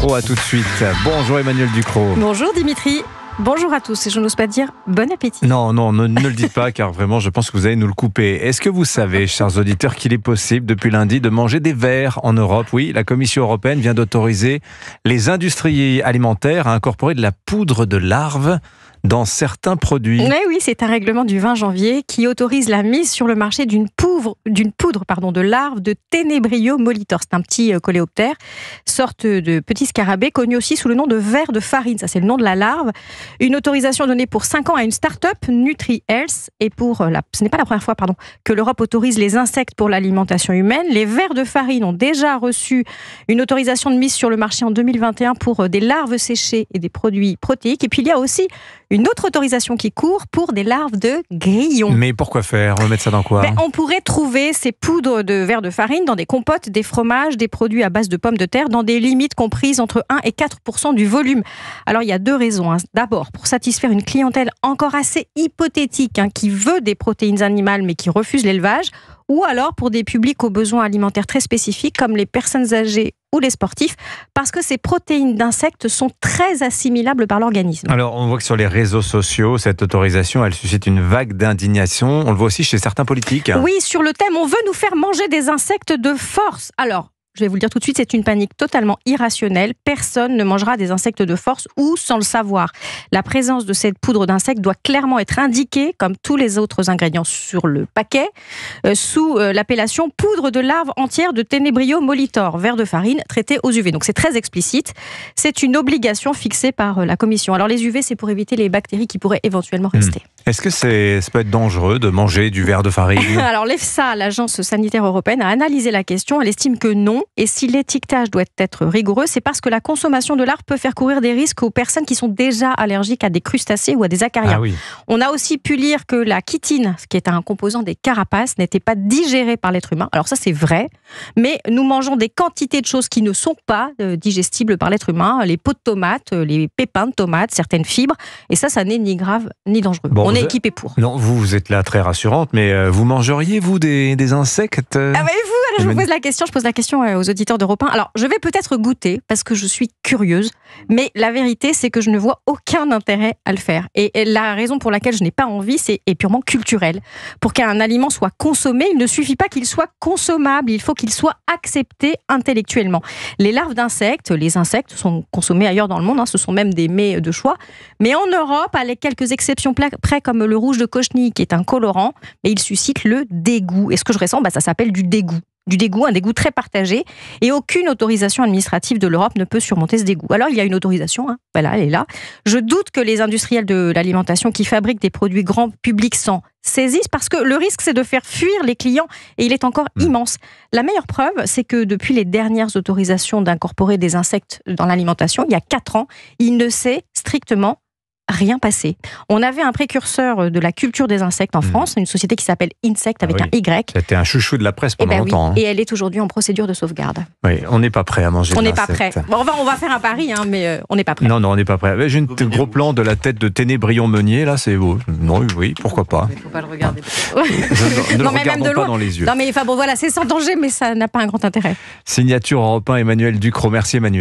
Ducrot, à tout de suite. Bonjour Emmanuel Ducrot. Bonjour Dimitri. Bonjour à tous, et je n'ose pas dire bon appétit. Non, ne le dites pas, car vraiment, je pense que vous allez nous le couper. Est-ce que vous savez, chers auditeurs, qu'il est possible, depuis lundi, de manger des vers en Europe? Oui, la Commission européenne vient d'autoriser les industries alimentaires à incorporer de la poudre de larves dans certains produits. Oui, c'est un règlement du 20 janvier qui autorise la mise sur le marché d'une poudre de larves de Tenebrio molitor. C'est un petit coléoptère, sorte de petit scarabée, connu aussi sous le nom de ver de farine. Ça, c'est le nom de la larve. Une autorisation donnée pour 5 ans à une start-up, NutriHealth. Et ce n'est pas la première fois que l'Europe autorise les insectes pour l'alimentation humaine. Les vers de farine ont déjà reçu une autorisation de mise sur le marché en 2021 pour des larves séchées et des produits protéiques. Et puis, il y a aussi une autre autorisation qui court pour des larves de grillons. Mais pourquoi faire? On va mettre ça dans quoi? On pourrait trouver ces poudres de verre de farine dans des compotes, des fromages, des produits à base de pommes de terre, dans des limites comprises entre 1 et 4% du volume. Alors, il y a deux raisons. D'abord, pour satisfaire une clientèle encore assez hypothétique, qui veut des protéines animales mais qui refuse l'élevage, ou alors pour des publics aux besoins alimentaires très spécifiques, comme les personnes âgées ou les sportifs, parce que ces protéines d'insectes sont très assimilables par l'organisme. Alors, on voit que sur les réseaux sociaux, cette autorisation, elle suscite une vague d'indignation. On le voit aussi chez certains politiques. Oui, sur le thème, on veut nous faire manger des insectes de force. Alors, je vais vous le dire tout de suite, c'est une panique totalement irrationnelle. Personne ne mangera des insectes de force ou sans le savoir. La présence de cette poudre d'insectes doit clairement être indiquée, comme tous les autres ingrédients sur le paquet, sous l'appellation poudre de larves entières de Tenebrio molitor, ver de farine traité aux UV. Donc c'est très explicite. C'est une obligation fixée par la Commission. Alors les UV, c'est pour éviter les bactéries qui pourraient éventuellement rester. Est-ce que ça peut être dangereux de manger du ver de farine? Alors l'EFSA, l'agence sanitaire européenne, a analysé la question. Elle estime que non. Et si l'étiquetage doit être rigoureux, c'est parce que la consommation de larves peut faire courir des risques aux personnes qui sont déjà allergiques à des crustacés ou à des acariens. Ah oui. On a aussi pu lire que la chitine, qui est un composant des carapaces, n'était pas digérée par l'être humain. Alors ça, c'est vrai. Mais nous mangeons des quantités de choses qui ne sont pas digestibles par l'être humain. Les peaux de tomates, les pépins de tomates, certaines fibres. Et ça n'est ni grave ni dangereux. Bon, on est équipé pour. Non, vous êtes là très rassurante, mais vous mangeriez, vous, des insectes? Ah bah vous, alors je pose la question aux auditeurs d'Europe 1. Alors, je vais peut-être goûter parce que je suis curieuse, mais la vérité, c'est que je ne vois aucun intérêt à le faire. Et la raison pour laquelle je n'ai pas envie, est purement culturelle. Pour qu'un aliment soit consommé, il ne suffit pas qu'il soit consommable, il faut qu'il soit accepté intellectuellement. Les larves d'insectes, les insectes sont consommés ailleurs dans le monde, ce sont même des mets de choix. Mais en Europe, avec quelques exceptions près comme le rouge de cochenille, qui est un colorant, mais il suscite le dégoût. Et ce que je ressens, ça s'appelle du dégoût. Un dégoût très partagé, et aucune autorisation administrative de l'Europe ne peut surmonter ce dégoût. Alors il y a une autorisation, voilà, elle est là. Je doute que les industriels de l'alimentation qui fabriquent des produits grand public s'en saisissent, parce que le risque, c'est de faire fuir les clients, et il est encore immense. La meilleure preuve, c'est que depuis les dernières autorisations d'incorporer des insectes dans l'alimentation, il y a 4 ans, il ne s'est strictement rien passé. On avait un précurseur de la culture des insectes en France, une société qui s'appelle Insect avec un Y. C'était un chouchou de la presse pendant longtemps. Et elle est aujourd'hui en procédure de sauvegarde. Oui, on n'est pas prêt à manger On de n'est pas l'insecte. prêt. Bon, on va faire un pari, mais on n'est pas prêt. Non, on n'est pas prêt. J'ai un gros plan de la tête de Ténébrion Meunier, là, c'est beau. Non, oui, pourquoi pas. Il ne faut pas le regarder. Ne le regardons pas dans les yeux. Non, mais voilà, c'est sans danger, mais ça n'a pas un grand intérêt. Signature Europe 1, Emmanuel Ducrot. Merci Emmanuel.